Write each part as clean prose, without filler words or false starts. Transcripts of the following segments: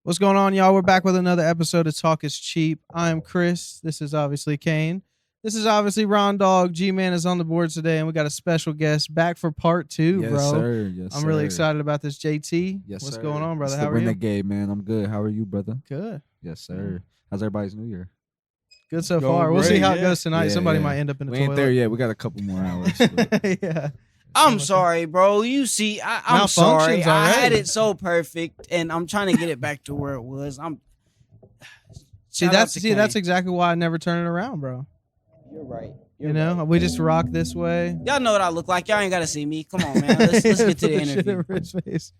What's going on, y'all? We're back with another episode of Talk is Cheap. I'm Kris. This is obviously Kane. This is obviously Ron Dog. G-Man is on the board today, and we got a special guest back for part two, yes, bro. Sir. Yes, I'm sir. really excited about this, JT. Yes, What's sir. going on, brother? It's How the are you? Renegade, man. I'm good. How are you, brother? Good. Yes, sir. How's everybody's New Year? Good so Going far. We'll see great, how it yeah. goes tonight. Yeah, Somebody yeah. might end up in the We toilet. ain't there yet. We got a couple more hours. but- Yeah. I'm sorry, bro. You see, I'm sorry. Malfunctions I had already. it so perfect, and I'm trying to get it back to where it was. See, Shout out that's to that's Kane. exactly why I never turn it around, bro. You're right. You know, we just rock this way. Y'all know what I look like. Y'all ain't gotta see me. Come on, man. Let's get to Put the shit interview. over his face.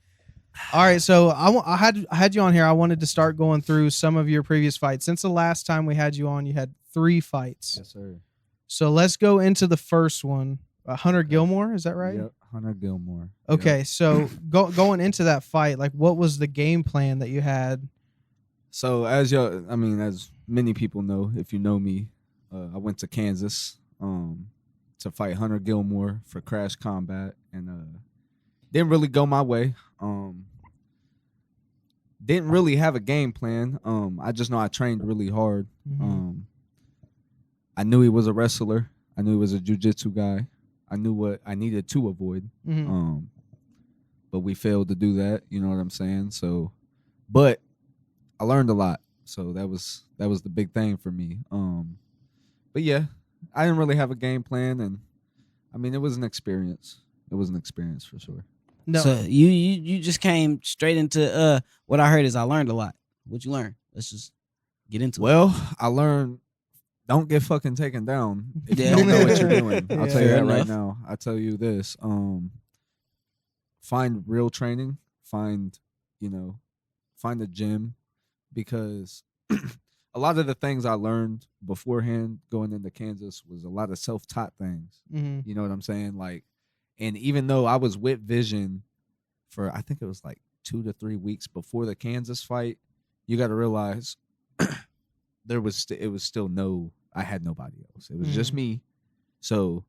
All right, so I had you on here. I wanted to start going through some of your previous fights. Since the last time we had you on, you had 3 fights. yes, sir. So let's go into the first one. Hunter Gilmore, is that right? Yep. Hunter Gilmore. Okay, Yep. so going into that fight, like, what was the game plan that you had? So as many people know, if you know me, I went to Kansas to fight Hunter Gilmore for Crash Combat, and didn't really go my way. Didn't really have a game plan. I just know I trained really hard. Mhm. I knew he was a wrestler. I knew he was a jiu-jitsu guy. I knew what I needed to avoid. Mhm. But we failed to do that. You know what I'm saying? So, but I learned a lot. So that was the big thing for me. But yeah, I didn't really have a game plan, and I mean, it was an experience. It was an experience for sure. No, So you just came straight into what I heard is I learned a lot. What you learn? Let's just get into it. Well, I learned don't get fucking taken down if Yeah. you don't know what you're doing. I'll Yeah. tell you Fair that right enough. now. I tell you this. Find real training. Find a gym, because a lot of the things I learned beforehand going into Kansas was a lot of self-taught things. Mhm. You know what I'm saying? Like, and even though I was with Vision for, I think it was like 2 to 3 weeks before the Kansas fight, you got to realize it was still I had nobody else. It was just me. So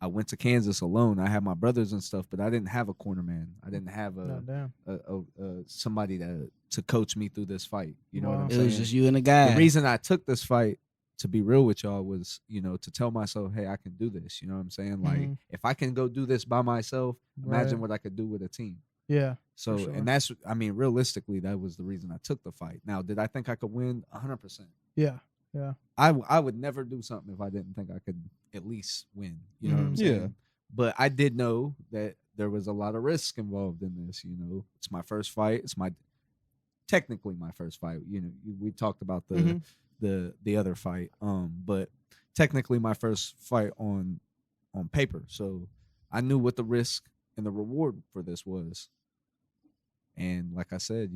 I went to Kansas alone. I had my brothers and stuff, but I didn't have a corner man. I didn't have No, damn. somebody to coach me through this fight. You know what I'm It saying? was just you and a guy. The reason I took this fight, to be real with y'all, was, to tell myself, hey, I can do this. You know what I'm saying? Like, Mhm. if I can go do this by myself, imagine Right. what I could do with a team. Yeah. So, sure. and that's, I mean, realistically, that was the reason I took the fight. Now, did I think I could win? 100%. Yeah. I would never do something if I didn't think I could at least win. You know what I'm Mhm. saying? Yeah. But I did know that there was a lot of risk involved in this. It's my first fight. It's technically my first fight. We talked about Mhm. the other fight. But technically my first fight on paper. So I knew what the risk and the reward for this was. And like I said,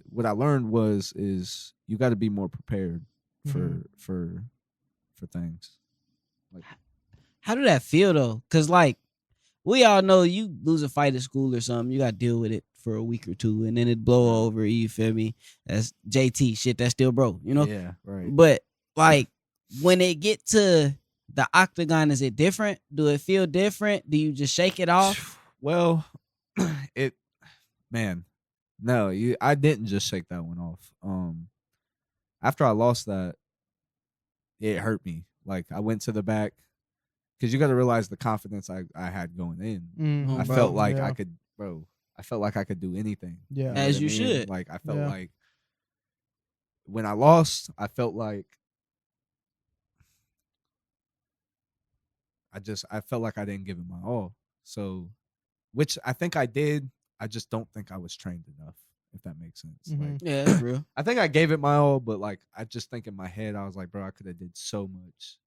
what I learned is you got to be more prepared Mhm. for things. Like, How did that feel though? Cause like we all know, you lose a fight at school or something, you got to deal with it for a week or two, and then it blow over. You feel me? That's JT shit. That's still bro. yeah, right. But like when it get to the octagon, is it different? Do it feel different? Do you just shake it off? Well, no, I didn't just shake that one off. After I lost that, it hurt me. Like, I went to the back, because you got to realize the confidence I had going in. Mhm. I bro, felt like yeah. I felt like I could do anything. Yeah. know As what I you mean? should. Like, I felt Yeah. like when I lost, I felt like I felt like I didn't give it my all. So, which I think I did. I just don't think I was trained enough, if that makes sense. Mhm. Like, Yeah, that's real. I think I gave it my all, but like, I just think in my head, I was like, bro, I could have did so much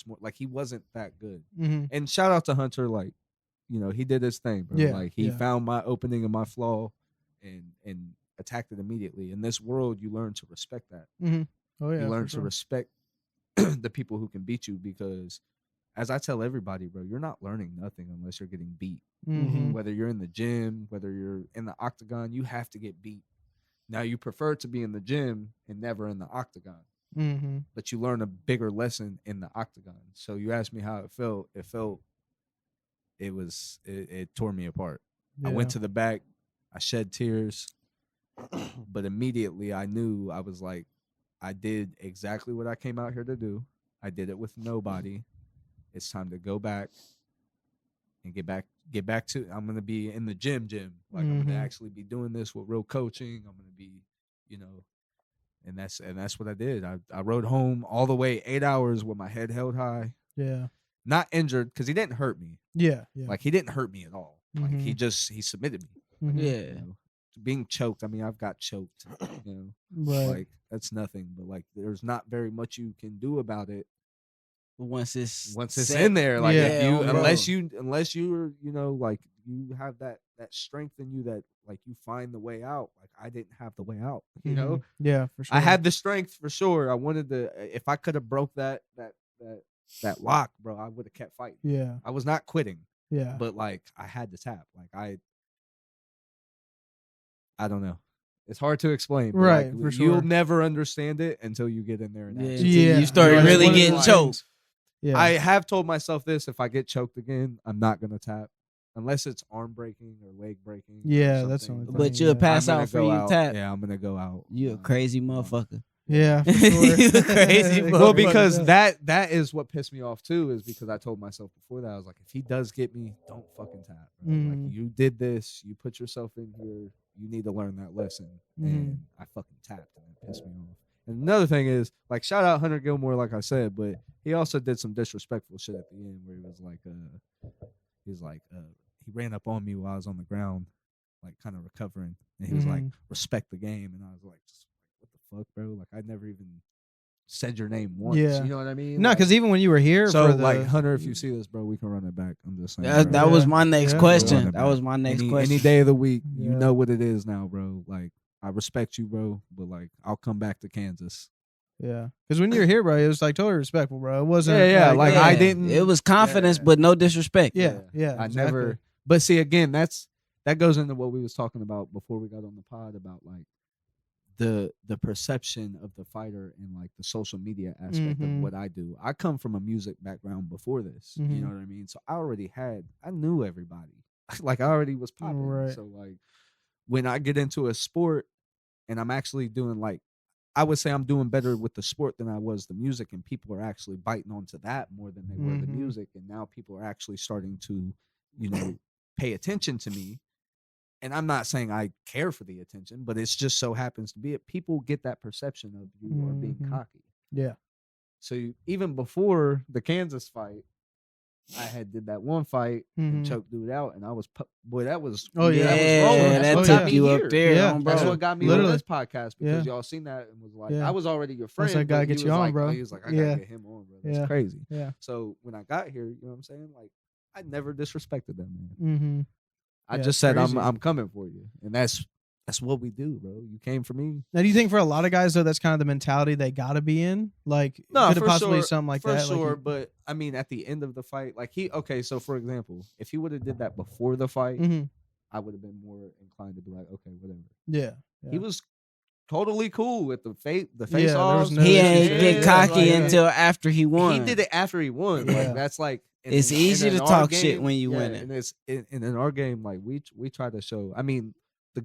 more. Like, he wasn't that good. Mhm. And shout out to Hunter, like, he did his thing, bro. Yeah, Like, he yeah. found my opening and my flaw, and attacked it immediately. In this world, you learn to respect that. Mhm. Oh yeah. You learn for to sure. respect the people who can beat you, because, as I tell everybody, bro, you're not learning nothing unless you're getting beat. Mhm. Whether you're in the gym, whether you're in the octagon, you have to get beat. Now, you prefer to be in the gym and never in the octagon, Mhm. but you learn a bigger lesson in the octagon. So you asked me how it felt. It tore me apart. I went to the back. I shed tears. But immediately I knew, I was like, I did exactly what I came out here to do. I did it with nobody. It's time to go back and get back to, I'm going to be in the gym. Like I'm going to actually be doing this with real coaching. I'm going to be, and that's what I did. I rode home all the way 8 hours with my head held high. Yeah. Not injured, because he didn't hurt me. Yeah. Like he didn't hurt me at all. Like he submitted me. Yeah. Being choked. I mean, I've got choked. Right. Like that's nothing. But like, there's not very much you can do about it Once it's set in there. Like if you, bro. unless you're, like you have that strength in you that like you find the way out. Like I didn't have the way out. You know. Yeah, for sure. I had the strength for sure. I wanted to. If I could have broke that lock, bro, I would have kept fighting. Yeah. I was not quitting. Yeah. But like I had to tap. Like I don't know. It's hard to explain. But right, like, for sure. You'll never understand it until you get in there and you start really getting choked. Yeah. I have told myself this: if I get choked again, I'm not gonna tap, unless it's arm breaking or leg breaking. Yeah, that's the only thing. But you'll pass out for you tap. Yeah, I'm gonna go out. You a crazy motherfucker. Yeah, for sure. You crazy motherfucker. Well, because that is what pissed me off too, is because I told myself before that, I was like, if he does get me, don't fucking tap. Bro. Like you did this, you put yourself in here, you need to learn that lesson. And I fucking tapped, and it pissed me off. And another thing is, like, shout out Hunter Gilmore, like I said, but he also did some disrespectful shit at the end where he was like, he ran up on me while I was on the ground, like kind of recovering, and he was like, respect the game, and I was like, what the fuck, bro? Like I never even said your name once. Yeah. You know what I mean? No, because even when you were here, so for the, like Hunter, if you see this, bro, we can run it back. I'm just saying. That was my next question. That That was my next question. Any day of the week, you know what it is now, bro. Like I respect you, bro, but like I'll come back to Kansas. Yeah, because when you were here, bro, it was like totally respectful, bro. It wasn't. Like I didn't. It was confidence, but no disrespect. Yeah. I exactly. never. But see, again, that goes into what we was talking about before we got on the pod about like the perception of the fighter and like the social media aspect of what I do. I come from a music background before this. You know what I mean? So I knew everybody. Like I already was popping. Right. So like when I get into a sport and I'm actually doing like, I would say I'm doing better with the sport than I was the music, and people are actually biting onto that more than they were the music. And now people are actually starting to, pay attention to me. And I'm not saying I care for the attention, but it's just so happens to be it. People get that perception of you are being cocky. Yeah. So even before the Kansas fight, I had did that one fight and choked dude out, and I was that was that was rolling. That took you up there. Yeah, that's what got me on this podcast, because y'all seen that and was like, I was already your friend. I gotta get you on, bro. He was like, I gotta get him on, bro. That's crazy. Yeah. So when I got here, you know what I'm saying? Like I never disrespected that man. Mm-hmm. I just said I'm coming for you, and that's what we do, bro. You came for me. Now, do you think for a lot of guys though, that's kind of the mentality they gotta be in? Like, no, could it possibly something like for that? For sure, like but I mean, at the end of the fight, like so for example, if he would have did that before the fight, I would have been more inclined to be like, okay, whatever. Yeah. He was totally cool with the face off. He ain't get cocky until after he won. He did it after he won. Like that's like it's easy to talk shit when you win it. And it's in our game, like we try to show. I mean, the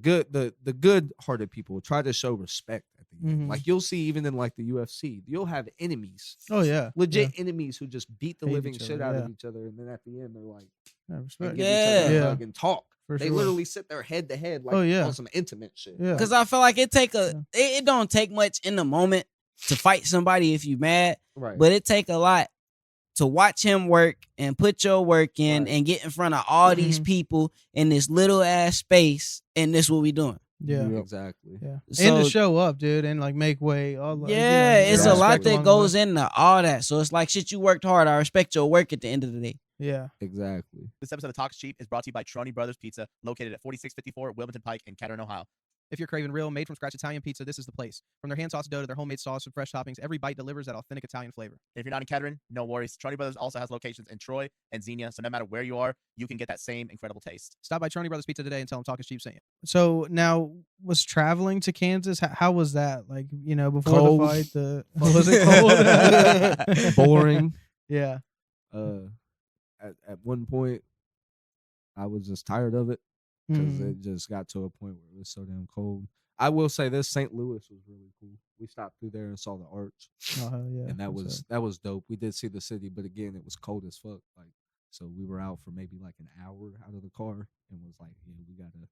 good hearted people try to show respect at the end. Like you'll see even in like the UFC, you'll have enemies. Oh yeah, legit enemies who just beat the living shit out of each other, and then at the end they're like, respect. Give each other a hug and talk. They sure. literally sit there head to head, like on some intimate shit. Because I feel like it don't take much in the moment to fight somebody if you mad, right? But it take a lot to watch him work and put your work in and get in front of all these people in this little ass space, and this what we doing. Yeah, exactly. Yeah, so, and to show up, dude, and like make way. All it's a lot that goes into all that. So it's like shit. You worked hard. I respect your work at the end of the day. Yeah, exactly. This episode of Talk is Cheap is brought to you by Troni Brothers Pizza, located at 4654 Wilmington Pike in Kettering, Ohio. If you're craving real, made-from-scratch Italian pizza, this is the place. From their hand-tossed dough to their homemade sauce and fresh toppings, every bite delivers that authentic Italian flavor. If you're not in Kettering, no worries. Troni Brothers also has locations in Troy and Xenia, so no matter where you are, you can get that same incredible taste. Stop by Troni Brothers Pizza today and tell them Talk is Cheap sent you. So now, was traveling to Kansas, how was that? Like, before cold. The fight, was it cold? Boring. Yeah. At one point, I was just tired of it. Because it just got to a point where it was so damn cold. I will say this: St. Louis was really cool. We stopped through there and saw the arch, Oh hell yeah. and that That's was dope. We did see the city, but again, it was cold as fuck. Like, so we were out for maybe like an hour out of the car, and was like, yeah, we gotta.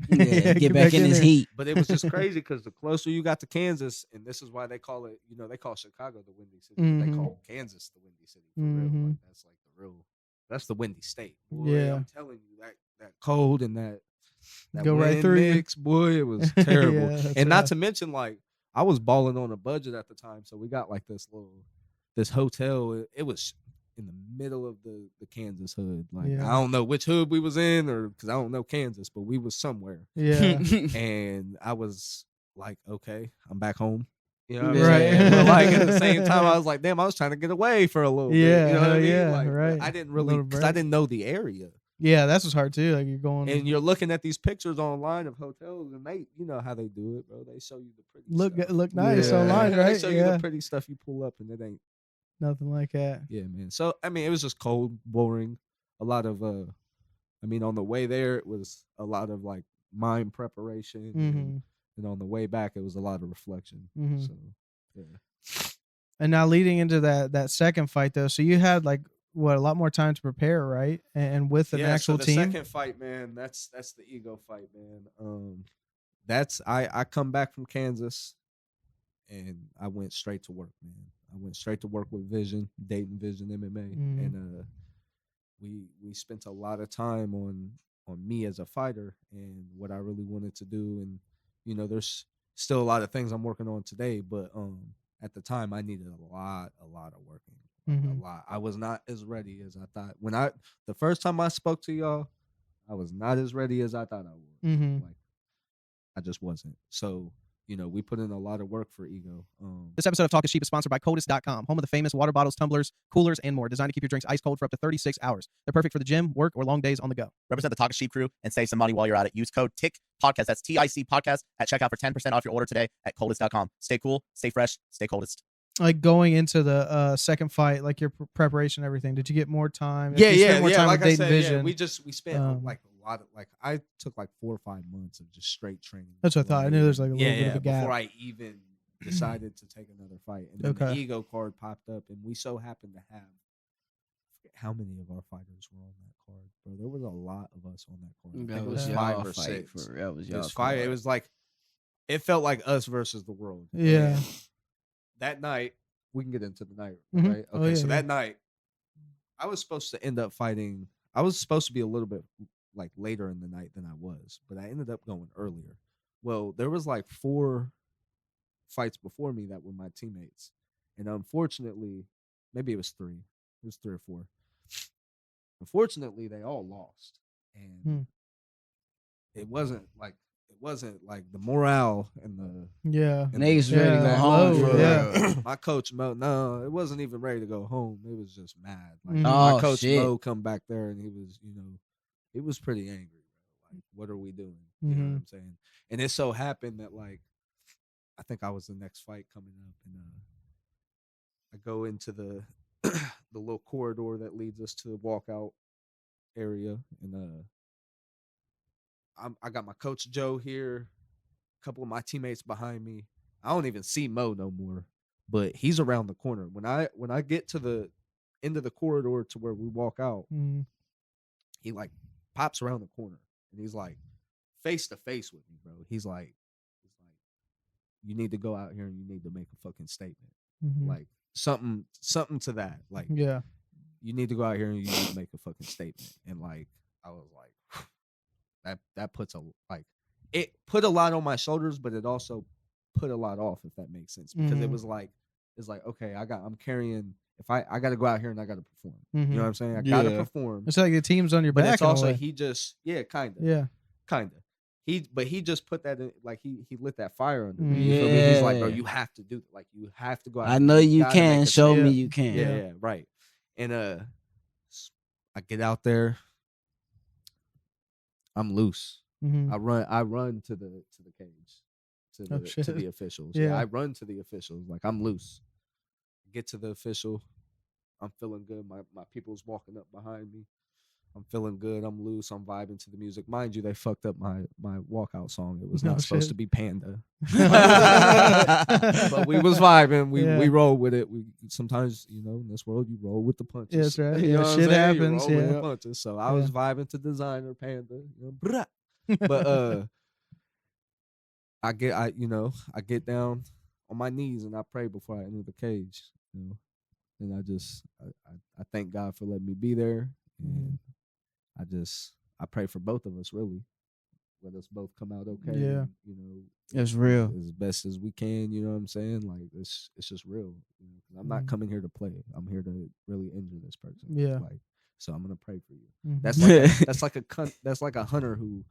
Yeah, get back in this there. heat. But it was just crazy because the closer you got to Kansas, and this is why they call it, they call Chicago the Windy City. But they call Kansas the Windy City for real. Like, that's like the real. That's the windy state. Boy, Yeah. I'm telling you that cold and that Go right wind through you. mix, boy, it was terrible. Yeah, that's and not rough. to mention, like, I was balling on a budget at the time, so we got like this hotel. It was in the middle of the Kansas hood. Like, Yeah. I don't know which hood we was in, or because I don't know Kansas, but we was somewhere. Yeah. And I was like, okay, I'm back home. You know what Right. I'm saying? But like at the same time, I was like, damn, I was trying to get away for a little Yeah, bit. You know what I hell mean? yeah, Like, but right. I didn't A really, little because I break. didn't know the area. Yeah, that's what's hard too. Like you're going And you're looking at these pictures online of hotels, and they, you know how they do it, bro. They show you the pretty stuff. look nice Yeah. online, right? They show you Yeah. the pretty stuff you pull up, and it ain't. Nothing like that. Yeah, man. So I mean, it was just cold, boring. A lot of, I mean, on the way there, it was a lot of like mind preparation, and on the way back, it was a lot of reflection. Mhm. So, yeah. And now leading into that second fight though, so you had like what a lot more time to prepare, right? And with an actual so the team. second fight, man, that's the ego fight, man. That's I come back from Kansas, and I went straight to work, man. I went straight to work with Vision, Dayton Vision MMA, and we spent a lot of time on me as a fighter and what I really wanted to do, and there's still a lot of things I'm working on today, but at the time I needed a lot of working. A lot. I was not as ready as I thought. The first time I spoke to y'all, I was not as ready as I thought I would. Like, I just wasn't. So, we put in a lot of work for ego. This episode of Talk is Cheap is sponsored by Coldest.com, home of the famous water bottles, tumblers, coolers, and more, designed to keep your drinks ice cold for up to 36 hours. They're perfect for the gym, work, or long days on the go. Represent the Talk is Cheap crew and save some money while you're at it. Use code TIC podcast. That's TIC podcast at checkout for 10% off your order today at Coldest.com. Stay cool, stay fresh, stay coldest. Like going into the second fight, like your preparation, and everything. Did you get more time? You spent more time Like with I Dayton said, Vision. we spent like a lot of, like, I took like 4 or 5 months of just straight training. That's what I thought. I knew there's like a little bit of a gap before I even decided to take another fight. And then the ego card popped up, and we so happened to have, I forget how many of our fighters were on that card, bro. There was a lot of us on that card. I think it was 5 or 6. That was It y'all was 5. It was like, it felt like us versus the world. Yeah. And that night, we can get into the night, Mhm. right? Oh, Okay, yeah, so yeah. that night, I was supposed to end up fighting. I was supposed to be a little bit like later in the night than I was, but I ended up going earlier. Well, there was like 4 fights before me that were my teammates, and unfortunately, maybe it was 3. It was 3 or 4. Unfortunately, they all lost, and it wasn't like the morale and the Niggas ready to go home. low, For yeah. my coach Mo, no, it wasn't even ready to go home. It was just mad. Like, Mhm. my Oh, coach shit. Mo come back there, and he was, he was pretty angry, bro. Like, what are we doing? You know what I'm saying? And it so happened that, like, I think I was the next fight coming up, and I go into the the little corridor that leads us to the walkout area, and I got my coach Joe here, a couple of my teammates behind me. I don't even see Mo no more, but he's around the corner. When I get to the end of the corridor to where we walk out, he like pops around the corner, and he's like face to face with me, bro. He's like, you need to go out here and you need to make a fucking statement, like something to that, like, Yeah. you need to go out here and you need to make a fucking statement. And like, I was like, that puts it put a lot on my shoulders, but it also put a lot off, if that makes sense, because it was like, it's like, okay, I'm carrying, if I got to go out here and I got to perform, you know what I'm saying? I got to perform. It's like the team's on your But back. it's in a also, way. he just, kind of, Yeah. he just put that in, like, he lit that fire under me. You feel me? He's like, bro, you have to do, like, you have to go out. I know you gotta make can. a Show me Yeah. you can. yeah, right. And I get out there, I'm loose. I run to the cage, to the officials. Yeah. I run to the officials, like, I'm loose. Get to the official, I'm feeling good. My people's walking up behind me. I'm feeling good. I'm loose. I'm vibing to the music. Mind you, they fucked up my walkout song. It was No not supposed shit. to be Panda, but we was vibing. We roll with it. We sometimes, you know, in this world, you roll with the punches. Yeah, that's right. You Yeah, know what I'm shit saying? You happens, roll with yeah. the punches. So I was vibing to Designer Panda. You know, brah. But I get down on my knees and I pray before I enter the cage. You know, and I thank God for letting me be there. And I pray for both of us, really. Let us both come out okay. Yeah. And, you know, It's real. as best as we can. You know what I'm saying? Like it's just real. You know, 'cause I'm not coming here to play. I'm here to really injure this person. Yeah. Like, so I'm gonna pray for you. Mhm. That's like a hunter who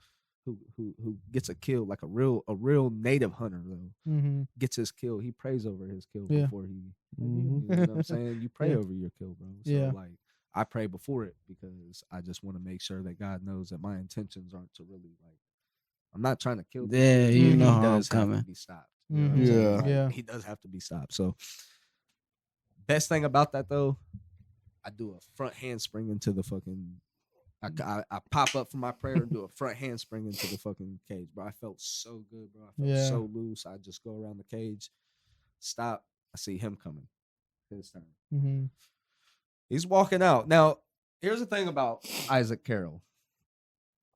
gets a kill, like a real native hunter though. Mhm. Gets his kill. He prays over his kill Yeah. before he. You know what I'm saying? You pray Yeah. over your kill, bro. So Yeah. like I pray before it because I just want to make sure that God knows that my intentions aren't to really like. I'm not trying to kill. This Yeah, dude. you Mhm. know He how I'm does have coming. to be stopped. You know what I'm Mhm. saying? Yeah. Like, Yeah. he does have to be stopped. So best thing about that though, I do a front handspring into the fucking. I pop up from my prayer and do a front handspring into the fucking cage, bro. I felt so good, bro. I felt Yeah. so loose. I just go around the cage, stop. I see him coming. His turn. Mhm. He's walking out. Now, here's the thing about Isaac Carroll.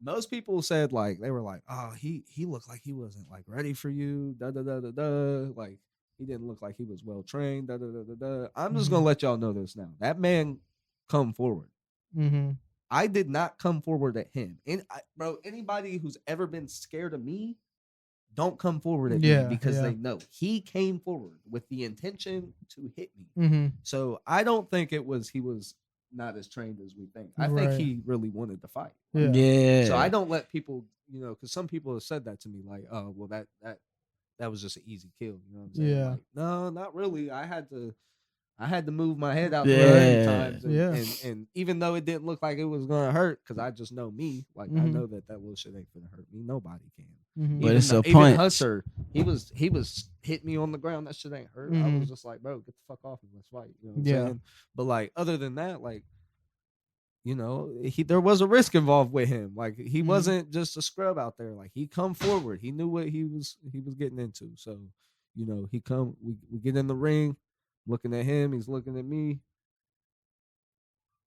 Most people said like they were like, oh, he looked like he wasn't like ready for you. Da da da da da. Like he didn't look like he was well trained. Da da da da da. I'm just gonna let y'all know this now. That man come forward. Mhm. I did not come forward at him. Bro, anybody who's ever been scared of me, don't come forward at Yeah, me because yeah. they know he came forward with the intention to hit me. Mhm. So I don't think he was not as trained as we think. I think Right. he really wanted to fight. Yeah. Yeah. So I don't let people, you know, because some people have said that to me, like, oh, well, that was just an easy kill. You know what I'm saying? Yeah. Like, no, not really. I had to move my head out Yeah. many times, and, Yeah. and even though it didn't look like it was gonna hurt, because I just know me, like I Mhm. know that little shit ain't gonna hurt me. Nobody can. Mhm. But it's a Even punch. Hunter, he was hitting me on the ground. That shit ain't hurt. I Mhm. was just like, bro, get the fuck off and let's fight. You know what I'm Yeah. saying? But like, other than that, like, you know, there was a risk involved with him. Like he Mhm. wasn't just a scrub out there. Like he come forward. He knew what he was getting into. So, you know, we get in the ring, looking at him, he's looking at me.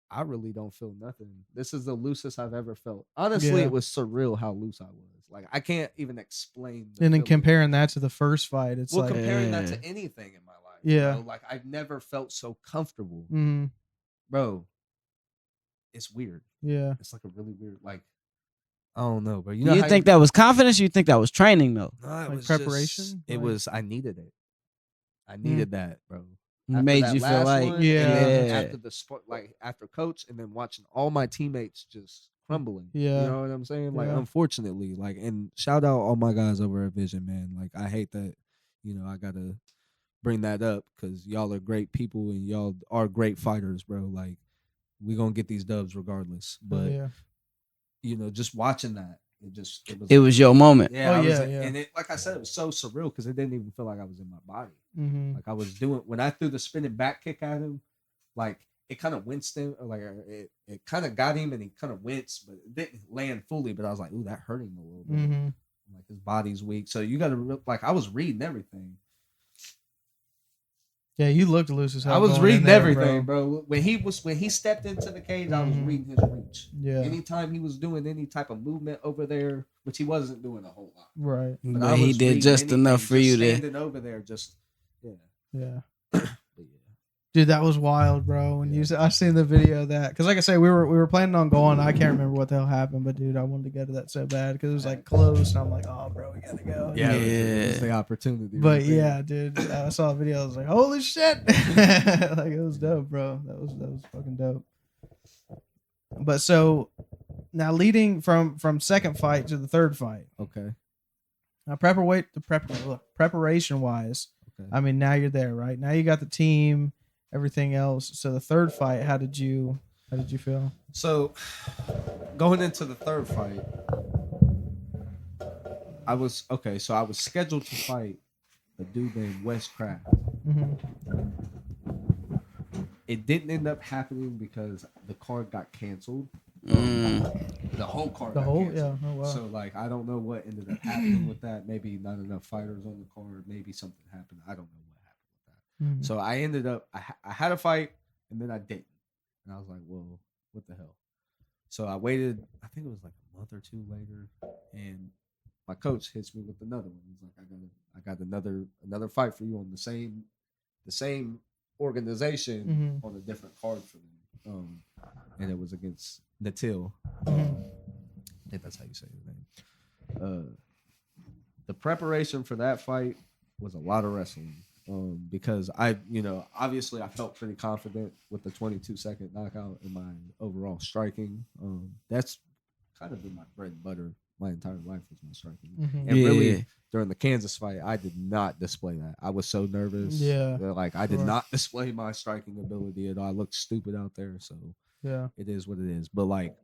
I really don't feel nothing. This is the loosest I've ever felt. Honestly, Yeah. it was surreal how loose I was. Like I can't even explain. And then feeling. comparing that to the first fight, it's Well, like, comparing that Yeah. to anything in my life. Yeah. You know? Like I've never felt so comfortable. mhm. Bro, it's weird. Yeah. It's like a really weird, like, I don't know, bro. You You know didn't how think that was confidence? You think that was training though? No, it Like was preparation? just- Like- I needed it. I needed that, bro. It After made that you feel last like one, Yeah. and then Yeah. after the sport, like after coach, and then watching all my teammates just crumbling. Yeah. You know what I'm saying? Like, Yeah. unfortunately, like, and shout out all my guys over at Vision, man. Like, I hate that, you know, I gotta bring that up because y'all are great people and y'all are great fighters, bro. Like, we gonna get these dubs regardless. But yeah. you know, just watching that, It was your moment. yeah, Oh, I was, yeah, yeah. and it, like I said, it was so surreal because it didn't even feel like I was in my body. Mhm. Like I was doing when I threw the spinning back kick at him, like it kind of winced him, or like it kind of got him, and he kind of winced, but it didn't land fully. But I was like, ooh, that hurt him a little bit. Mhm. Like his body's weak, so you got to like I was reading everything. Yeah, you looked loose as hell. I was going in reading there, everything, bro. When he stepped into the cage, I was Mhm. reading his reach. Yeah. Anytime he was doing any type of movement over there, which he wasn't doing a whole lot. Right. But But I he was did reading just anything, enough for just you to. standing over there, just yeah. Yeah. But yeah. Dude, that was wild, bro. When I seen the video of that, because like I say, we were planning on going. I can't remember what the hell happened, but dude, I wanted to go to that so bad because it was like close, and I'm like, oh, bro, we gotta go. Yeah, Yeah. it was the opportunity. But right there. yeah, dude, I saw a video. I was like, holy shit! Like it was dope, bro. That was fucking dope. But so now, leading from second fight to the third fight. Okay. Now, preparation wise, Okay. I mean, now you're there, right? Now you got the team, everything else. So the third fight, how did you feel? So going into the third fight, I was scheduled to fight a dude named Wes Craft. Mm-hmm. It didn't end up happening because the card got canceled. The whole card. The got whole, canceled. yeah. Oh wow. So like I don't know what ended up happening with that. Maybe not enough fighters on the card. Maybe something happened. I don't know what happened with that. Mhm. So I ended up I had a fight and then I didn't. And I was like, well, what the hell? So I waited, I think it was like a month or two later, and my coach hits me with another one. He's like, I got another fight for you on the same organization on a different card for them. And it was against Natil. I think that's how you say his name. The preparation for that fight was a lot of wrestling. Because obviously I felt pretty confident with the 22-second knockout in my overall striking. That's kind of been my bread and butter my entire life was my striking. And really during the Kansas fight, I did not display that. I was so nervous. Like I did not display my striking ability at all. I looked stupid out there. So it is what it is. But like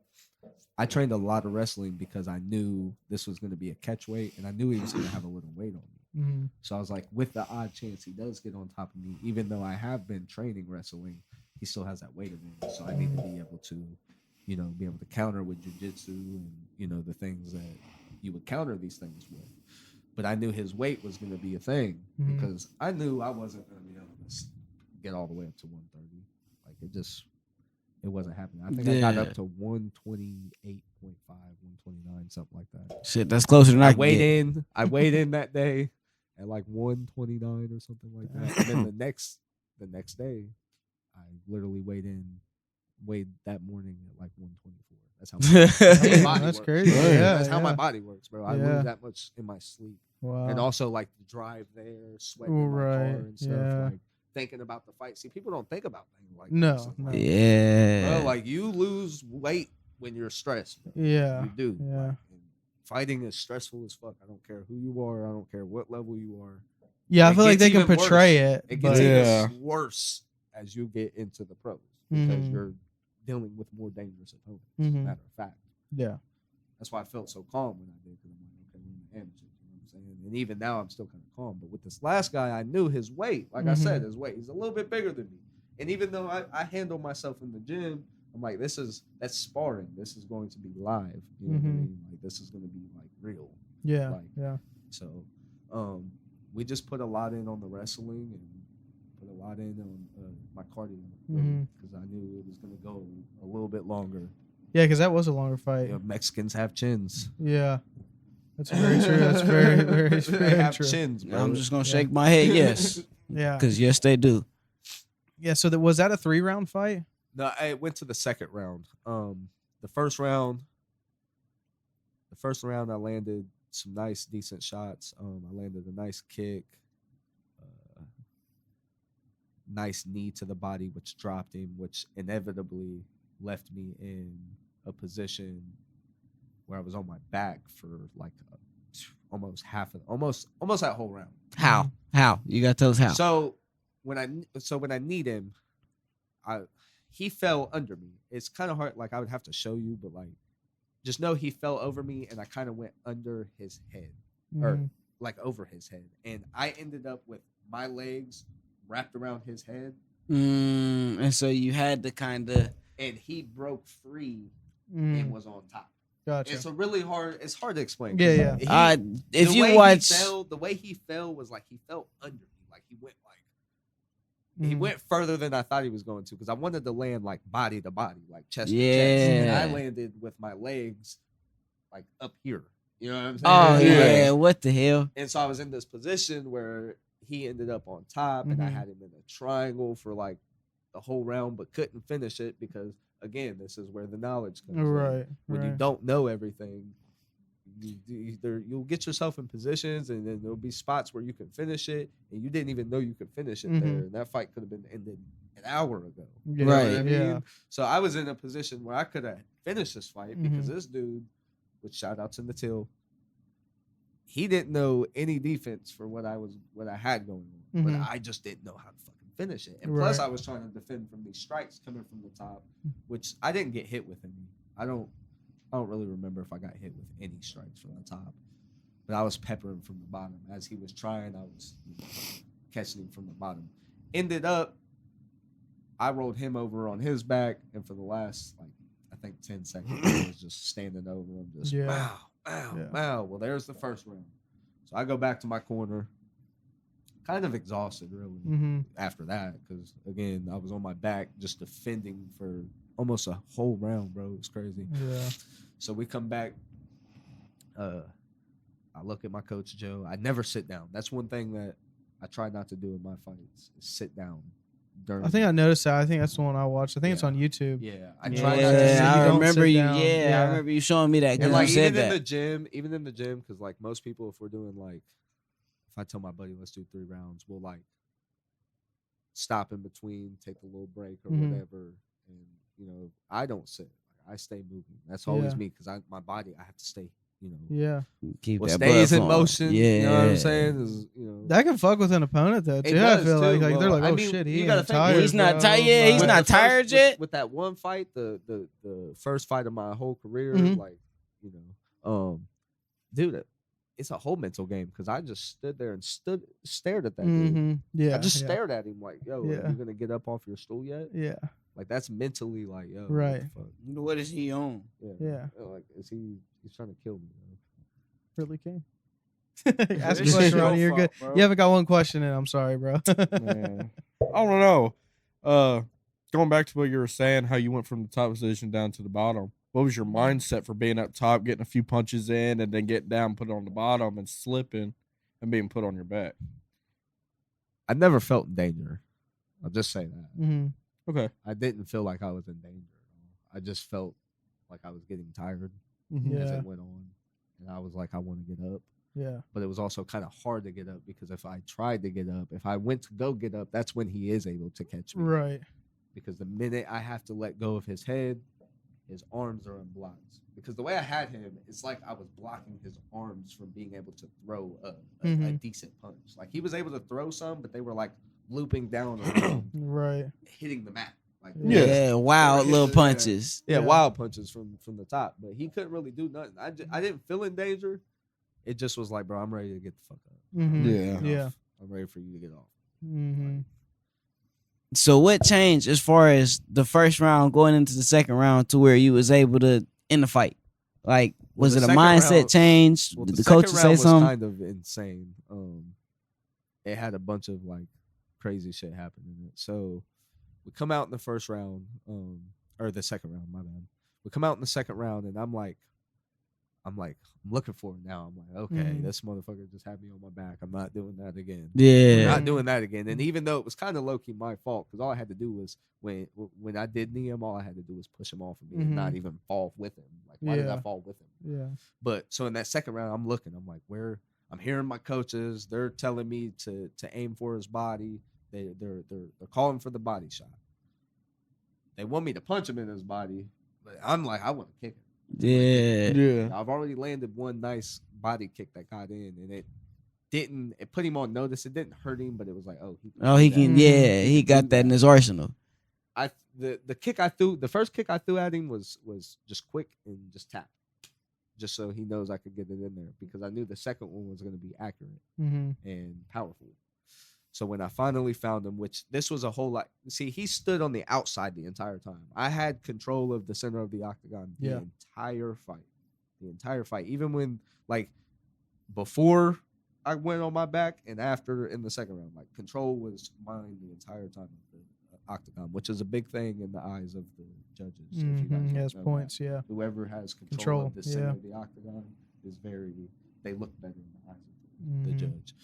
I trained a lot of wrestling because I knew this was going to be a catch weight, and I knew he was going to have a little weight on me. So I was like, with the odd chance he does get on top of me, even though I have been training wrestling, he still has that weight advantage. So I need to be able to, be able to counter with jiu-jitsu and, the things that you would counter these things with. But I knew his weight was going to be a thing because I knew I wasn't going to be able to get all the way up to 130. Like it wasn't happening. I think I got up to 128.5, 129, something like that. Shit, that's closer than I weighed in. I weighed in that day at like 129 or something like that. And then the next day, I literally weighed that morning at like 124. That's how my body works. Crazy. That's how my body works, bro. I lose that much in my sleep. Wow. And also like the drive there, sweating in my car and stuff. Like thinking about the fight. See, people don't think about things like no. Yeah. Bro, like you lose weight when you're stressed. Bro. Yeah. You do. Yeah. Like, fighting is stressful as fuck. I don't care who you are. I don't care what level you are. Yeah, I feel like they can portray it. It gets even worse as you get into the pros because you're dealing with more dangerous opponents. As a matter of fact. Yeah. That's why I felt so calm when I did. Because I'm like, okay, we're in the amateurs. You know what I'm saying? And even now, I'm still kind of calm. But with this last guy, I knew his weight. Like I said, his weight. He's a little bit bigger than me. And even though I handle myself in the gym, I'm like, that's sparring. This is going to be live. You know what I mean? Like this is going to be like real. Yeah. Like, yeah. So, we just put a lot in on the wrestling and put a lot in on my cardio because I knew it was going to go a little bit longer. Yeah, because that was a longer fight. Mexicans have chins. Yeah. That's very true. That's very, very, they have true. chins, bro. I'm just gonna shake my head. Yes. Yeah. Because yes, they do. Yeah. So was that a 3-round fight? No, I went to the second round. The first round, I landed some nice, decent shots. I landed a nice kick, nice knee to the body, which dropped him, which inevitably left me in a position where I was on my back for like almost that whole round. How? You gotta tell us how. So when I need him, he fell under me. It's kind of hard. Like I would have to show you, but like, just know he fell over me, and I kind of went under his head, or like over his head, and I ended up with my legs wrapped around his head. And so you had to kind of, and he broke free and was on top. Gotcha. It's it's hard to explain. Yeah. If you watch, the way he fell was like he fell under me, like he went he went further than I thought he was going to, because I wanted to land like body to body, like chest to chest. And I landed with my legs like up here. You know what I'm saying? Oh, yeah. What the hell? And so I was in this position where he ended up on top, and I had him in a triangle for like the whole round, but couldn't finish it because, again, this is where the knowledge comes in. When you don't know everything, you'll get yourself in positions, and then there'll be spots where you can finish it, and you didn't even know you could finish it there. And that fight could have been ended an hour ago. You know what I mean? Yeah. So I was in a position where I could have finished this fight because this dude, which shout out to Natil, he didn't know any defense for what I had going on, but I just didn't know how to fucking finish it. And plus, I was trying to defend from these strikes coming from the top, which I didn't get hit with any. I don't really remember if I got hit with any strikes from the top, but I was peppering from the bottom. As he was trying, I was catching him from the bottom. Ended up, I rolled him over on his back, and for the last, think 10 seconds. I was just standing over him, just Yeah. wow, wow, Yeah. wow. Well, there's the first round. So I go back to my corner, kind of exhausted, really, Mm-hmm. after that, because again, I was on my back just defending for almost a whole round, bro. It's crazy. Yeah. So we come back. I look at my coach Joe. I never sit down. That's one thing that I try not to do in my fights. Is sit down during. I think I noticed that. I think that's the one I watched. I think it's Yeah. on YouTube. Yeah, I Yeah. try not to. sit- I you don't remember sit you. down. Yeah, Yeah. I remember you showing me that. And Because like you said even that. in the gym, because like most people, if we're doing like, if I tell my buddy let's do 3 rounds, we'll like stop in between, take a little break or Mhm. whatever, and you know I don't sit. Like, I stay moving. That's always Yeah. me because my body I have to stay. You know, Yeah. Keep what that stays blood in flowing. motion. Yeah, You know what I'm saying? Is That can fuck with an opponent though It too. I does, feel like too. they're Well, like, I oh mean, shit, he you gotta ain't think- tired. He's not bro. tired. Yeah, he's With not the first- tired yet. With that one fight, the first fight of my whole career, Mhm. like you know, dude, it's a whole mental game because I just stood there and stared at that dude. Mhm. Yeah. I just yeah. stared at him like, yo, Yeah. are you gonna get up off your stool yet? Yeah. Like that's mentally like, yo, Right. What What is he on? the fuck? Yeah. Like, he's trying to kill me? Bro. Really can. Ask a It's question, your Ronnie. You're good. fault, bro. You haven't got one question in. I'm sorry, bro. Man. I don't know. Going back to what you were saying, how you went from the top position down to the bottom. What was your mindset for being up top, getting a few punches in, and then getting down, put it on the bottom, and slipping, and being put on your back? I never felt in danger. I'll just say that. hmm Okay. I didn't feel like I was in danger at all. I just felt like I was getting tired Mhm. as Yeah. it went on, and I was like, I want to get up. Yeah. But it was also kind of hard to get up because if I tried to get up, if I went to go get up, that's when he is able to catch me. Right. Because the minute I have to let go of his head, his arms are unblocked. Because the way I had him, it's like I was blocking his arms from being able to throw a Mhm. decent punch. Like he was able to throw some, but they were like looping down around, Right. hitting the mat. Like Yeah. Yeah, wild Yeah. little punches. Yeah, Yeah. wild punches from the top, but he couldn't really do nothing. I didn't feel in danger. It just was like, bro, I'm ready to get the fuck up. Mhm. Yeah. Yeah. I'm ready for you to get off. hmm So what changed as far as the first round going into the second round to where you was able to end the fight? Like, Well, was the it a second mindset round- change? Well, Did the the coach second say round was something? kind of insane. It had a bunch of like crazy shit happen in it. So we come out in the first round, or the second round, my bad. We come out in the second round, and I'm looking for it now. I'm like, okay, Mhm. this motherfucker just had me on my back. I'm not doing that again. I'm Yeah. not doing that again. And even though it was kind of low key my fault, because all I had to do was when I did knee him, all I had to do was push him off of me and not even fall with him. Like, why did I Yeah. fall with him? Yeah. But so in that second round, I'm looking. I'm like, where? I'm hearing my coaches. They're telling me to aim for his body. They're calling for the body shot. They want me to punch him in his body, but I'm like, I want to kick him. Yeah. Yeah. I've already landed one nice body kick that got in, and it put him on notice. It didn't hurt him, but it was like, oh, Oh, do he that. can. Mhm. Yeah, he can got do that in that. his arsenal. The kick I threw, the first kick I threw at him was just quick and just tap, just so he knows I could get it in there, because I knew the second one was going to be accurate hmm and powerful. So when I finally found him, which this was a whole lot. See, he stood on the outside the entire time. I had control of the center of the octagon the Yeah. entire fight. The entire fight. Even when, like, before I went on my back and after in the second round, like, control was mine the entire time of the octagon, which is a big thing in the eyes of the judges. If you guys don't He has know that. points. Yeah. Whoever has control Control, of the center yeah. of the octagon is they look better in the eyes of Mhm. the judge.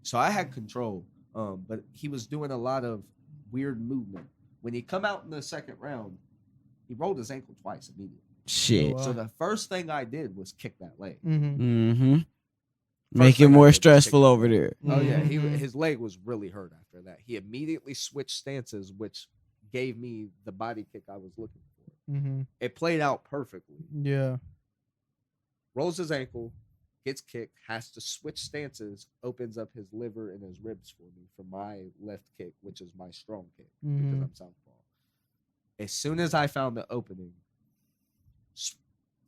So I had control, but he was doing a lot of weird movement. When he come out in the second round, he rolled his ankle twice immediately. Shit. Oh, wow. So the first thing I did was kick that leg. hmm Mm-hmm. First Make it thing I more did was stressful kick that over leg. there. Oh yeah, Mhm. his leg was really hurt after that. He immediately switched stances, which gave me the body kick I was looking for. hmm It played out perfectly. Yeah. Rolls his ankle, gets kicked, has to switch stances, opens up his liver and his ribs for me for my left kick, which is my strong kick because Mhm. I'm southpaw. As soon as I found the opening,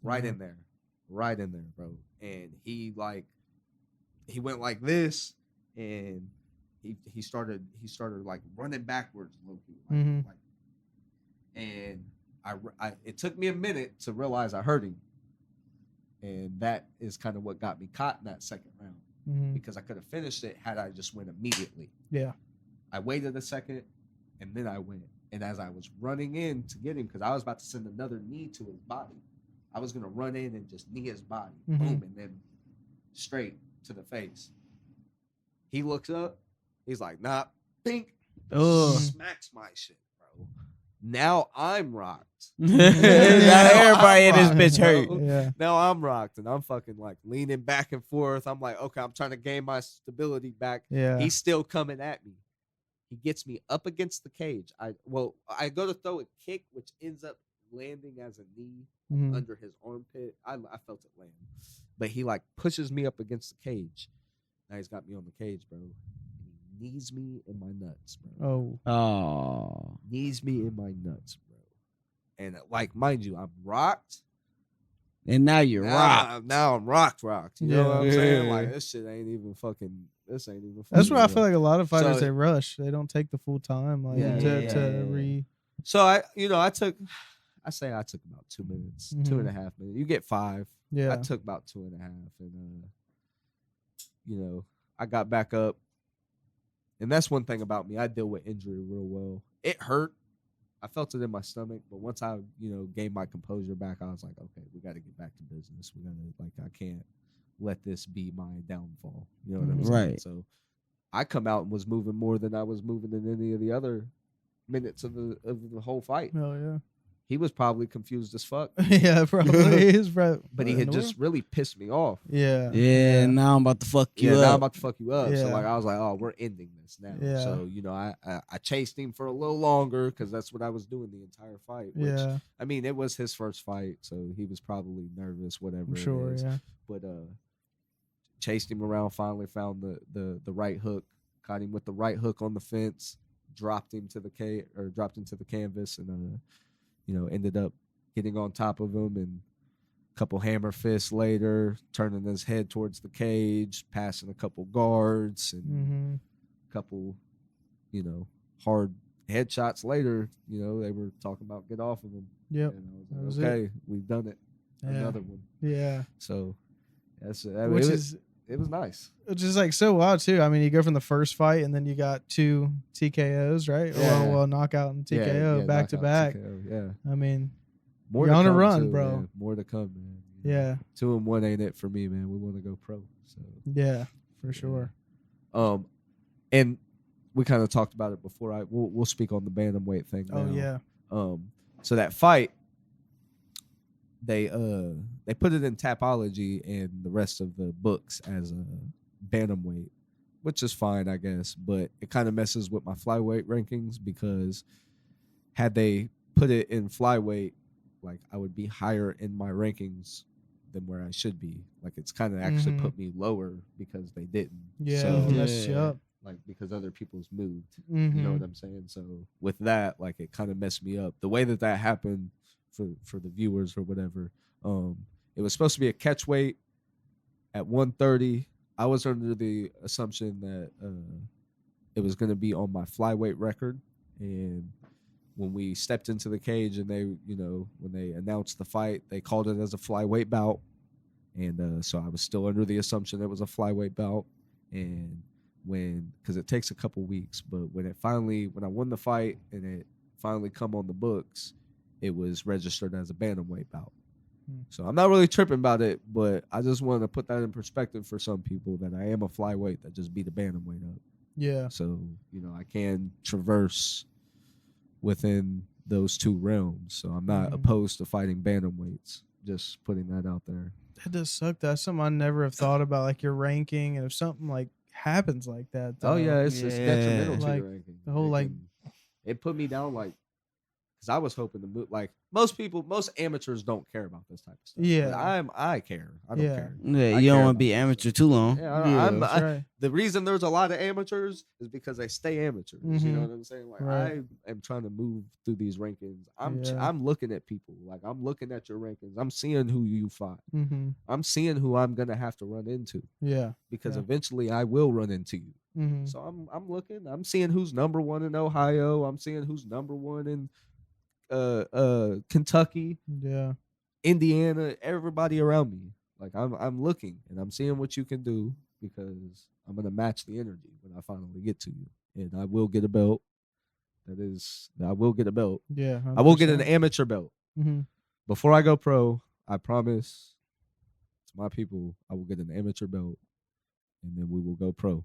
right Yeah. in there, bro. And he went like this, and he started like running backwards, low key, Mhm. and it took me a minute to realize I hurt him, and that is kind of what got me caught in that second round because I could have finished it had I just went immediately. Yeah. I waited a second, and then I went. And as I was running in to get him, because I was about to send another knee to his body, I was gonna run in and just knee his body, boom, and then straight to the face. He looks up, he's like, nah, pink, smacks my shit, bro. Now I'm rocked. Now everybody in this bitch hurt. Yeah. Now I'm rocked, and I'm fucking like leaning back and forth. I'm like, okay, I'm trying to gain my stability back. Yeah. He's still coming at me. He gets me up against the cage. I go to throw a kick, which ends up landing as a knee under his armpit. I felt it land, but he like pushes me up against the cage. Now he's got me on the cage, bro. And he knees me in my nuts, bro. Oh. Knees me in my nuts, bro. And like, mind you, I'm rocked. And now you're rocked. Now I'm rocked. You know what I'm saying? Yeah. Like, this ain't even fucking. That's why I feel like a lot of fighters So- they rush. They don't take the full time like to re. So I took about 2 minutes, 2.5 minutes. You get 5. Yeah. I took about 2.5, and I got back up. And that's one thing about me. I deal with injury real well. It hurt. I felt it in my stomach, but once I, gained my composure back, I was like, okay, we got to get back to business. We got to, I can't let this be my downfall. You know what I'm saying? Right. So I come out and was moving more than I was moving in any of the other minutes of the whole fight. Oh yeah. He was probably confused as fuck, Yeah, probably is, bro. but he had just really pissed me off. Yeah. Yeah, now I'm about to fuck you Now I'm up. about to fuck you up. So Yeah. I was like, oh, we're ending this now. Yeah. So I chased him for a little longer because that's what I was doing the entire fight. Which, Yeah. I mean, it was his first fight, so he was probably nervous, whatever. I'm sure. it is. Yeah. But chased him around. Finally found the right hook. Caught him with the right hook on the fence. Dropped him to the canvas, and ended up getting on top of him, and a couple hammer fists later, turning his head towards the cage, passing a couple guards, and a couple, hard headshots later. They were talking about get off of him. Yep. And I That was was like, okay, we've done it. Yeah. Another one. Yeah. So that's it was nice. Which is like so wild too. I mean, you go from the first fight and then you got 2 TKOs, right? Yeah. Well, knockout and TKO back to knockout, back. TKO, yeah. I mean, More You're to on a come, run, too, bro. man. More to come, man. Yeah. 2-1 ain't it for me, man. We want to go pro. So yeah, for sure. And we kind of talked about it before. We'll speak on the bantamweight thing now. Oh yeah. So that fight, they put it in Tapology and the rest of the books as a bantamweight, which is fine, I guess. But it kind of messes with my flyweight rankings because had they put it in flyweight, like I would be higher in my rankings than where I should be. Like it's kind of actually put me lower because they didn't. Yeah. So, Mess you up. like because other people's moved. Mhm. You know what I'm saying? So with that, like it kind of messed me up. The way that happened for the viewers or whatever, it was supposed to be a catch weight at 130. I was under the assumption that it was going to be on my flyweight record, and when we stepped into the cage and they, when they announced the fight, they called it as a flyweight bout. And so I was still under the assumption it was a flyweight bout. And because it takes a couple weeks, but when I won the fight and it finally come on the books, it was registered as a bantamweight bout. So I'm not really tripping about it, but I just want to put that in perspective for some people that I am a flyweight that just beat a bantamweight up. Yeah. So, I can traverse within those two realms. So I'm not opposed to fighting bantamweights. Just putting that out there. That does suck. That's something I never have thought about, like your ranking, and if something like happens like that. Oh though, yeah, it's detrimental to Like, your ranking. the whole, It put me down because I was hoping to move. Like most amateurs don't care about this type of stuff. Yeah. But I care. I don't Yeah. care. Yeah, I you don't care want to about be this amateur stuff. too long. Yeah, that's right. The reason there's a lot of amateurs is because they stay amateurs. You know what I'm saying? Like Right. I am trying to move through these rankings. Yeah. I'm looking at people. Like I'm looking at your rankings. I'm seeing who you fought. Mm-hmm. I'm seeing who I'm gonna have to run into Yeah. because Yeah. eventually I will run into you. Mm-hmm. So I'm looking. I'm seeing who's number 1 in Ohio. I'm seeing who's number 1 in Kentucky, Yeah. Indiana, everybody around me. Like I'm looking and I'm seeing what you can do because I'm gonna match the energy when I finally get to you, and I will get a belt. I will get a belt. Yeah. I will get an amateur belt Mm-hmm. before I go pro. I promise to my people, I will get an amateur belt, and then we will go pro.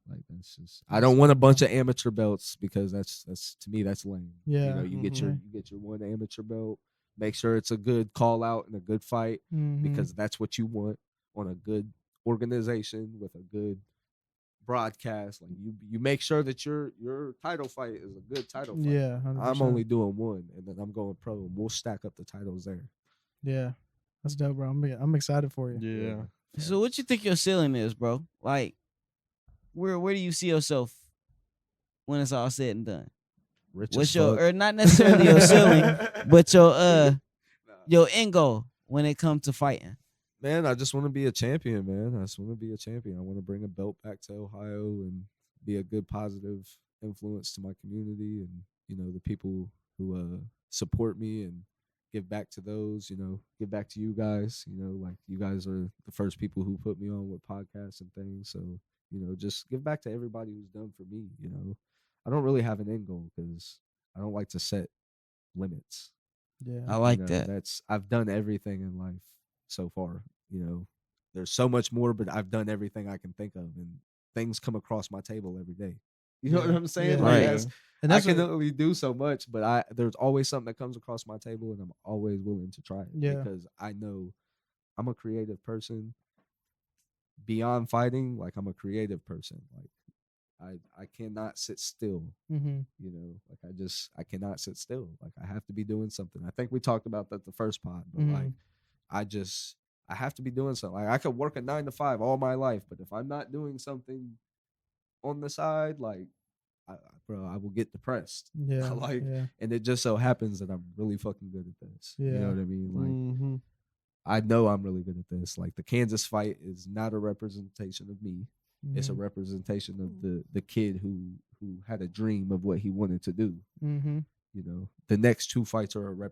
Like that's just. I don't want a bunch of amateur belts because that's to me that's lame. Yeah. You know, you get your one amateur belt. Make sure it's a good call out and a good fight because that's what you want on a good organization with a good broadcast. Like you make sure that your title fight is a good title fight. Yeah. 100%. I'm only doing one, and then I'm going pro, and we'll stack up the titles there. Yeah. That's dope, bro. I'm excited for you. Yeah. So what you think your ceiling is, bro? Like, where do you see yourself when it's all said and done? Rich What's as your fuck. or not necessarily your ceiling, but your end goal when it comes to fighting? Man, I just want to be a champion, man. I just want to be a champion. I want to bring a belt back to Ohio and be a good, positive influence to my community and, you know, the people who support me and give back to those, you know, give back to you guys. You know, like you guys are the first people who put me on with podcasts and things. So, you know, just give back to everybody who's done for me, you know. I don't really have an end goal because I don't like to set limits. Yeah. I like You know, that. I've done everything in life so far. You know, there's so much more, but I've done everything I can think of, and things come across my table every day. You know what I'm saying? Yeah. Like Right. that's, And I that's can what- only do so much, but there's always something that comes across my table, and I'm always willing to try it. Yeah. Because I know I'm a creative person. Beyond fighting, like I'm a creative person. Like I cannot sit still. Mhm. You know, like I cannot sit still. Like I have to be doing something. I think we talked about that the first pod, but like I have to be doing something. Like I could work a 9 to 5 all my life, but if I'm not doing something on the side, like I will get depressed. Yeah. Like, yeah. and it just so happens that I'm really fucking good at this. You Yeah. know what I mean? Like Mm-hmm. I know I'm really good at this. Like the Kansas fight is not a representation of me. It's a Mhm. representation of the kid who had a dream of what he wanted to do. Mhm. You know, the next 2 fights are a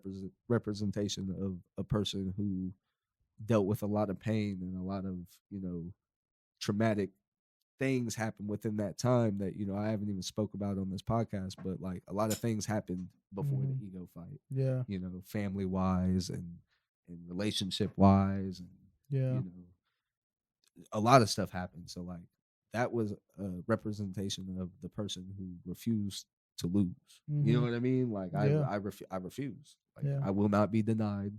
representation of a person who dealt with a lot of pain and a lot of, you know, traumatic things happen within that time that, you know, I haven't even spoke about on this podcast, but like a lot of things happened before the ego fight, Yeah. you know, family wise and relationship wise, and Yeah. you know, a lot of stuff happened. So like that was a representation of the person who refused to lose. You know Mhm. what I mean? Like Yeah. I refuse. Like Yeah. I will not be denied,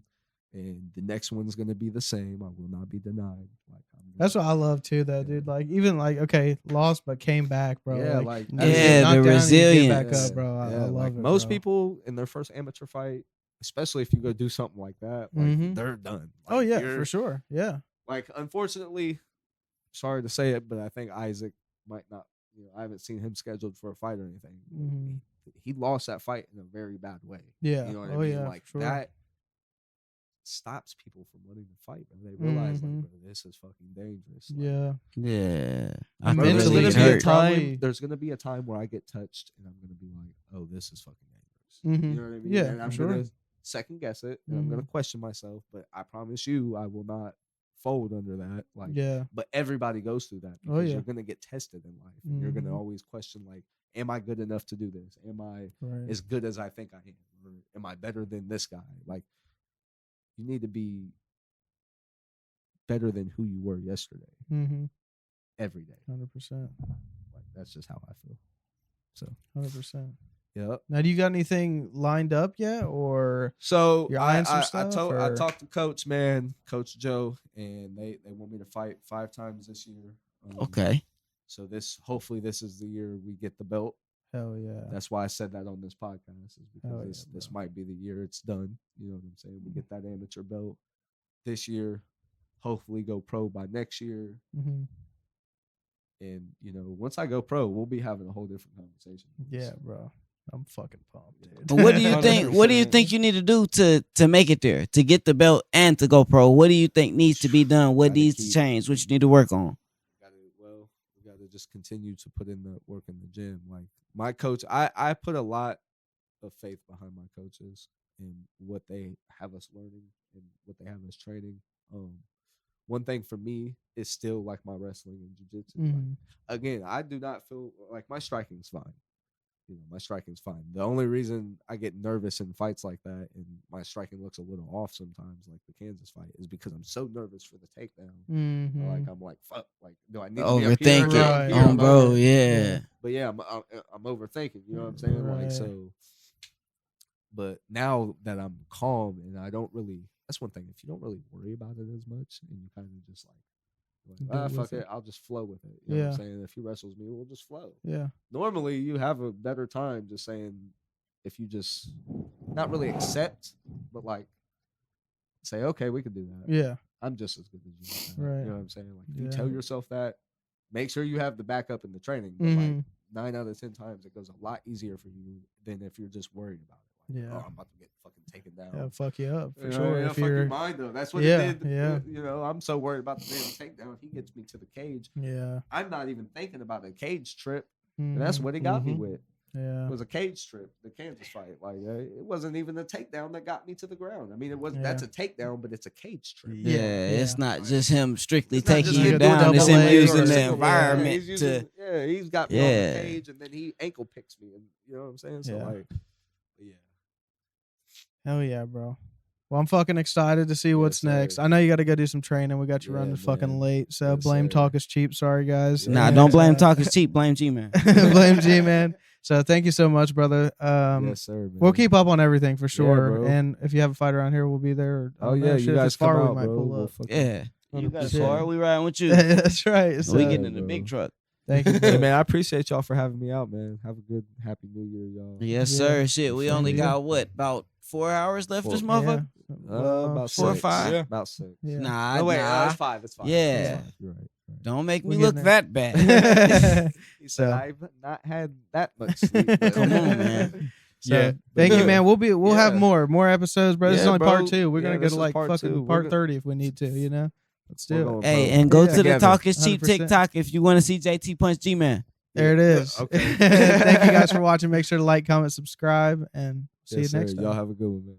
and the next one's gonna be the same. I will not be denied. Like That's what I love too, though, dude. Like even like okay, lost but came back, bro. Yeah, like like, you get yeah, knocked the down and you get back resilience. up, bro. I love like it. most bro. people in their first amateur fight, especially if you go do something like that, like Mhm. they're done. Oh Like, yeah, you're- for sure. Yeah. Like unfortunately, sorry to say it, but I think Isaac might not. You know, I haven't seen him scheduled for a fight or anything. Mhm. He lost that fight in a very bad way. Yeah. You know what Oh I mean? yeah. Like for sure. that stops people from wanting to fight. Bro. They realize Mhm. like, bro, this is fucking dangerous. Like, Yeah. Yeah. And bro, there's mentally gonna it be a hurt. time. Probably- There's gonna be a time where I get touched, and I'm gonna be like, "Oh, this is fucking dangerous." Mhm. You know what I mean? Yeah, And for I'm sure. gonna second guess it, and I'm gonna question myself. But I promise you, I will not fold under that. Like, Yeah. but everybody goes through that because Oh, yeah. you're gonna get tested in life, and you're gonna Mhm. always question like, "Am I good enough to do this? Am I Right. as good as I think I am, or am I better than this guy?" Like, you need to be better than who you were yesterday, Mhm. every day. 100%. Like that's just how I feel. So 100%. yeah. Now, do you got anything lined up yet, or So You're I eyeing some stuff, I or- talked to Coach, man, Coach Joe, and they want me to fight 5 times this year. Okay. So hopefully this is the year we get the belt. hell yeah? That's why I said that on this podcast, is because Hell yeah, this bro. might be the year it's done. You know what I'm saying? We get that amateur belt this year. Hopefully go pro by next year. Mhm. And you know, once I go pro, we'll be having a whole different conversation. Yeah, bro. I'm fucking pumped, dude. But what do you think? What do you 100%. think you need to do to make it there, to get the belt and to go pro? What do you think needs to be done? What Gotta needs to keep- change? What you need to work on? We gotta just continue to put in the work in the gym. Like my coach, I put a lot of faith behind my coaches and what they have us learning and what they have us training. One thing for me is still like my wrestling and jiu-jitsu. Mhm. Again, I do not feel like my striking's fine. My striking's fine. The only reason I get nervous in fights like that and my striking looks a little off sometimes, like the Kansas fight, is because I'm so nervous for the takedown. Mhm. Like I'm like, fuck. Like, do I need to be up here? Overthinking, Right. Here? bro. Yeah. But yeah, I'm overthinking. You know what I'm saying? Right. Like so. But now that I'm calm and I don't really, that's one thing. If you don't really worry about it as much and you kind of just like Go fuck with it, I'll just flow with it. You know what I'm saying? If he wrestles me, we'll just flow. Yeah. Normally, you have a better time just saying, if you just not really accept, but like say, okay, we can do that. Yeah. I'm just as good as you. Right. You know what I'm saying? Like, if you Yeah. tell yourself that, make sure you have the backup in the training. But Mhm. like 9 out of 10 times, it goes a lot easier for you than if you're just worried about it. Like, Yeah. oh, I'm about to get fucking taken down. It'll fuck you up for You know, sure. it'll If fuck your you're, mind up. That's what Yeah, it did. yeah. You know, I'm so worried about the damn takedown. He gets me to the cage. yeah. I'm not even thinking about a cage trip. And that's Mhm. what he got me Mhm. with. Yeah. It was a cage trip, the Kansas fight. Like it wasn't even a takedown that got me to the ground. I mean, it was that's a takedown, but it's a cage trip. Yeah, it's Yeah. not just him strictly It's not taking just you him down. doing It's double him leg or using a the single leg. environment He's using, to. he's got me on Yeah. the cage, and then he ankle picks me, and you know what I'm saying. So Yeah. like, yeah, Hell yeah, bro. Well, I'm fucking excited to see what's sir. next. I know you got to go do some training. We got you running Yeah, fucking man. late. So Yes, blame sir. talk is cheap. Sorry, guys. Yeah. Nah, And, don't blame talk is cheap. Blame G man. blame G, man. So thank you so much, brother. yes, sir. Man. We'll keep up on everything for sure. bro. and if you have a fight around here, we'll be there. Or, I Oh don't know, yeah, shit, you if guys it's far, come we out, might bro. pull We'll up. fucking- Yeah, you got a 100%. car. We riding with you. That's right. We So, getting in the bro. big truck. thank you. Hey bro. man, I appreciate y'all for having me out, man. Have a good, happy New Year, y'all. Yes, Yeah. sir. Shit, we Same only here. got what, about 4 hours left this motherfucker? About 4 or 6. 5? Yeah. About 6. Yeah. Nah, No, wait, nah. it's 5. It's 5. Yeah. It's 5. You're right. Don't make We're me look getting that bad. He So- said, I've not had that much sleep. but- Come on, man. So, Yeah, thank you, yeah. man. We'll have Yeah. more episodes, bro. This is Yeah, only bro. part 2. We're gonna Yeah, go this to is like part fucking 2. We're part go- 30 if we need to. You know, let's We're do it. going Hey, pro. and go Yeah. to the Together. Talk is Cheap 100%. TikTok if you want to see JT punch G man. There it is. Okay. Thank you guys for watching. Make sure to like, comment, subscribe, and see Yes, you sir. next time. Y'all have a good one, man.